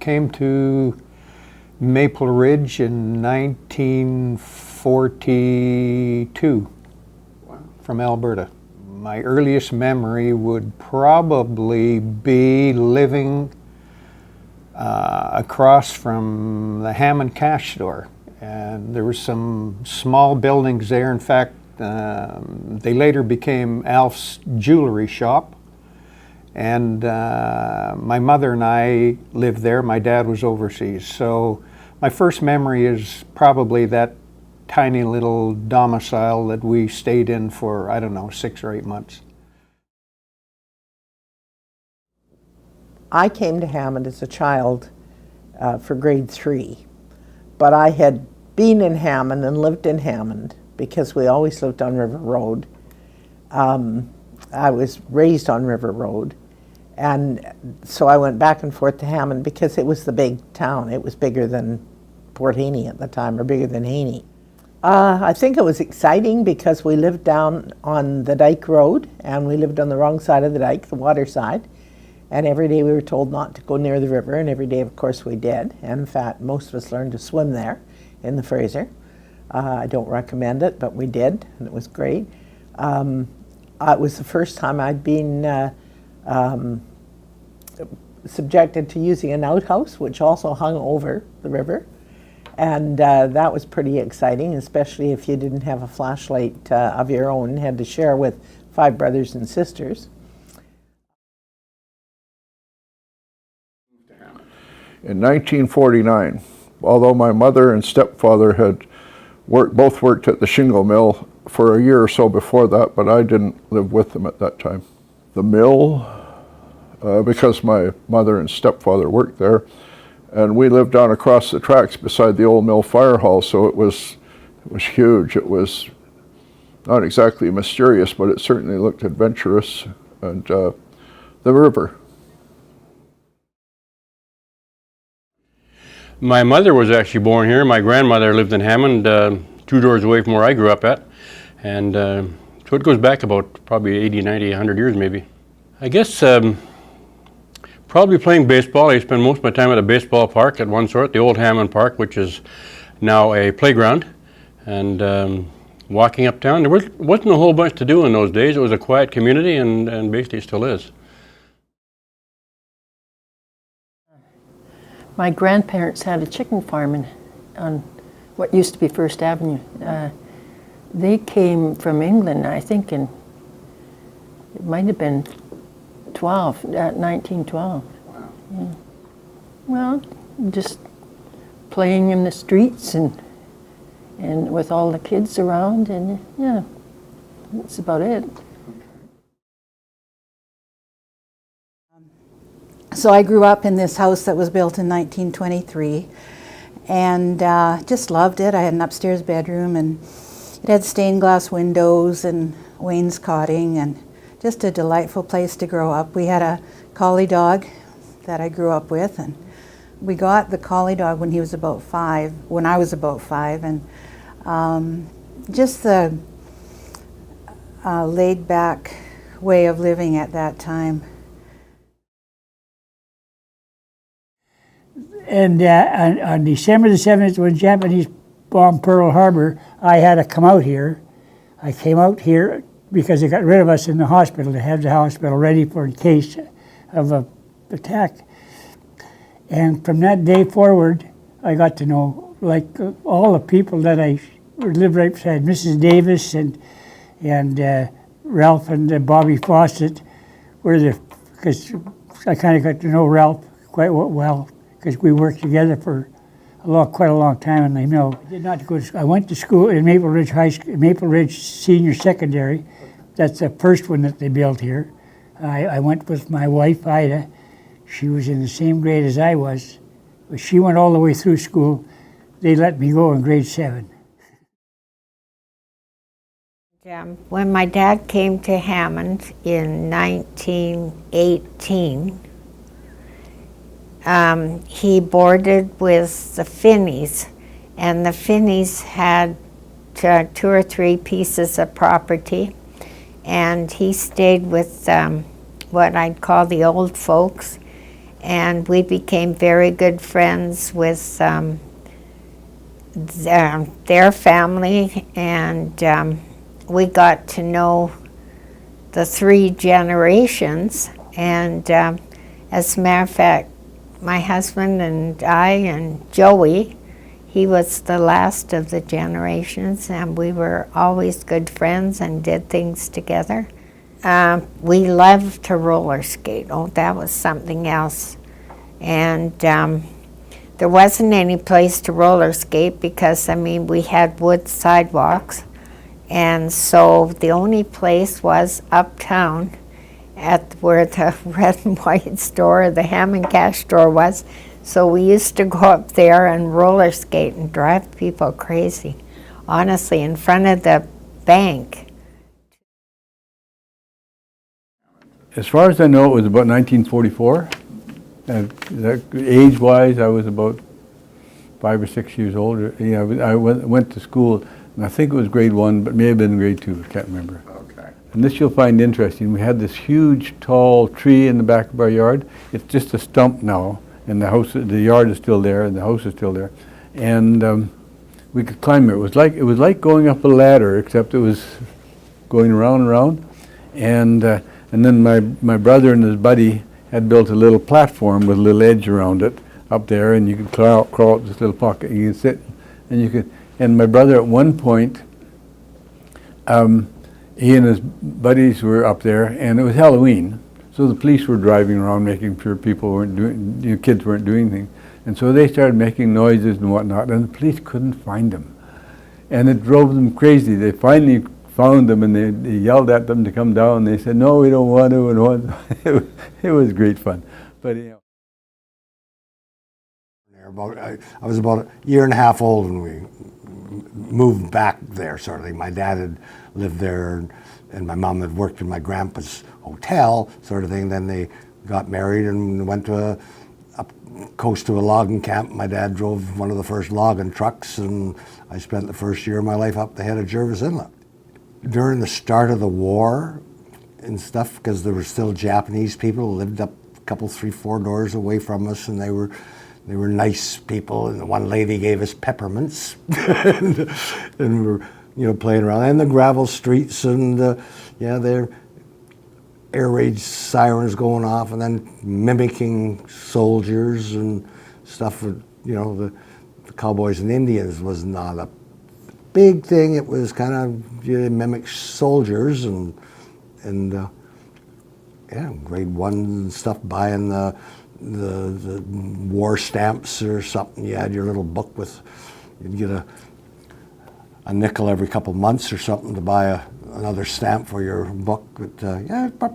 Came to Maple Ridge in 1942 from Alberta. My earliest memory would probably be living across from the Hammond cash store. And there were some small buildings there. In fact, they later became Alf's jewelry shop. And my mother and I lived there. My dad was overseas. So my first memory is probably that tiny little domicile that we stayed in for, I don't know, 6 or 8 months. I came to Hammond as a child for grade 3, but I had been in Hammond and lived in Hammond because we always lived on River Road. I was raised on River Road, and so I went back and forth to Hammond because it was the big town. It was bigger than Port Haney at the time, or bigger than Haney. I think it was exciting because we lived down on the Dike Road, and we lived on the wrong side of the dike, the water side, and every day we were told not to go near the river, and every day, of course, we did. And in fact, most of us learned to swim there in the Fraser. I don't recommend it, but we did, and it was great. It was the first time I'd been subjected to using an outhouse, which also hung over the river. And that was pretty exciting, especially if you didn't have a flashlight of your own, had to share with 5 brothers and sisters. In 1949, although my mother and stepfather had both worked at the shingle mill for a year or so before that, but I didn't live with them at that time. The mill, because my mother and stepfather worked there, and we lived down across the tracks beside the old mill fire hall, so it was huge. It was not exactly mysterious, but it certainly looked adventurous. And the river. My mother was actually born here. My grandmother lived in Hammond, 2 doors away from where I grew up at. And so it goes back about probably 80, 90, 100 years maybe. I guess probably playing baseball. I spent most of my time at a baseball park at one sort, the old Hammond Park, which is now a playground. And walking uptown, there wasn't a whole bunch to do in those days. It was a quiet community, and basically still is. My grandparents had a chicken farm on what used to be First Avenue. They came from England, I think, it might have been 1912. Wow. Yeah. Well, just playing in the streets and with all the kids around, and yeah, that's about it. So I grew up in this house that was built in 1923, and just loved it. I had an upstairs bedroom, and it had stained glass windows and wainscoting, and just a delightful place to grow up. We had a collie dog that I grew up with, and we got the collie dog when he was about 5, when I was about 5, and just the laid-back way of living at that time. And on December the 7th, when Japanese bombed Pearl Harbor, I had to come out here. I came out here because they got rid of us in the hospital, to have the hospital ready for in case of an attack. And from that day forward, I got to know, like, all the people that I lived right beside, Mrs. Davis and Ralph and Bobby Fawcett, because I kind of got to know Ralph quite well, because we worked together for quite a long time in the mill. I did not go to school. I went to school in Maple Ridge High School, Maple Ridge Senior Secondary. That's the first one that they built here. I went with my wife, Ida. She was in the same grade as I was. But she went all the way through school. They let me go in grade 7. When my dad came to Hammond in 1918, he boarded with the Finneys, and the Finneys had 2 or 3 pieces of property, and he stayed with what I'd call the old folks, and we became very good friends with their family, and we got to know the 3 generations. And as a matter of fact, my husband and I and Joey, he was the last of the generations, and we were always good friends and did things together. We loved to roller skate. Oh, that was something else. And there wasn't any place to roller skate because, I mean, we had wood sidewalks. And so the only place was uptown at where the red and white store, the Hammond cash store was. So we used to go up there and roller skate and drive people crazy. Honestly, in front of the bank. As far as I know, it was about 1944. Age-wise, I was about 5 or 6 years older. Yeah, I went to school, and I think it was grade 1, but may have been grade 2. I can't remember. Okay. And this you'll find interesting. We had this huge, tall tree in the back of our yard. It's just a stump now, and the yard is still there, and the house is still there. And we could climb it. It was like going up a ladder, except it was going around and around. And then my brother and his buddy had built a little platform with a little edge around it up there, and you could crawl up this little pocket. You could sit, and you could. And my brother, at one point, he and his buddies were up there, and it was Halloween, so the police were driving around making sure people weren't doing, kids weren't doing things, and so they started making noises and whatnot, and the police couldn't find them, and it drove them crazy. They finally found them, and they yelled at them to come down. They said, "No, we don't want to." And it was great fun, but you know. I was about a year and a half old when we moved back there, sort of thing. My dad had lived there, and my mom had worked in my grandpa's hotel, sort of thing. Then they got married and went to up coast to a logging camp. My dad drove one of the first logging trucks, and I spent the first year of my life up the head of Jervis Inlet. During the start of the war and stuff, because there were still Japanese people who lived up a couple, 3, 4 doors away from us, and they were nice people, and one lady gave us peppermints, and we were, playing around, and the gravel streets, and their air raid sirens going off, and then mimicking soldiers and stuff. The cowboys and Indians was not a big thing. It was kind of mimic soldiers, and grade 1 stuff, buying the war stamps or something. You had your little book with, you'd get a nickel every couple months or something to buy another stamp for your book. But